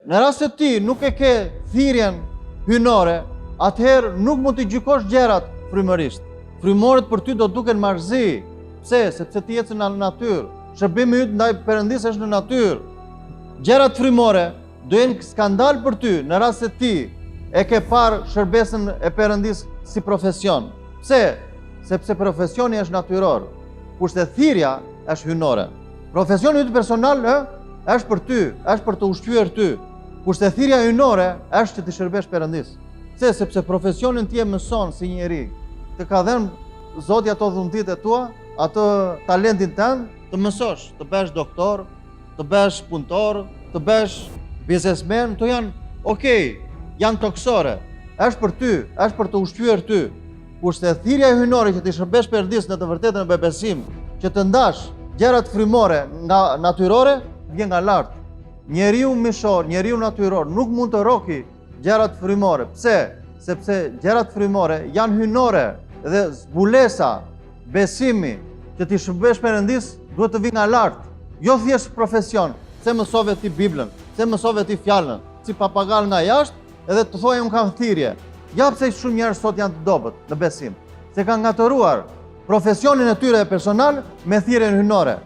në rast se ti nuk e ke thirrjen hyjnore, atëherë nuk mund të gjykosh gjërat frymërisht. Frymorët për ty do të duken marrëzi. Pse? Sepse ti je në natyrë. Shërbimi yt ndaj Perëndisë është në natyrë. Gjërat frymore do jenë skandal për ty në rast se ti e ke parë shërbesën e Perëndisë si profesion. Pse? Sepse profesioni është natyror, kurse thirrja është hyjnore. Profesioni yt personal është për ty, është për të ushqyer ty, kurse thirrja hyjnore është që të shërbesh Perëndisë. Pse? Sepse profesionin ti e mëson si njeri. Të ka dhënë Zoti ato dhuntitë e tua, ato talentin tënd, të mësosh, të bësh doktor, të bësh punëtor, të bësh biznesmen, to janë okay, janë toksore. Është për ty, është për të ushqyer ty. Kurse thirrja hyjnore që ti shërbesh Perëndisë në të vërtetën e besim, që të ndash gjërat frymore nga natyrore, vjen nga lart. Njeriu mishor, njeriu natyror nuk mund të roki gjërat frymore. Pse? Sepse gjërat frymore janë hyjnore dhe zbulesa, besimi që ti shërbesh Perëndisë duhet të vijë nga lart, jo thjesht profesion. Se mësove ti Biblën, se mësove ti fjalën, si papagal nga jashtë edhe të thojë unë kam thirrje. Ja pse shumë njerëz sot janë të dobët në besim, se kanë ngatëruar profesionin e tyre personal me thirrjen hyjnore.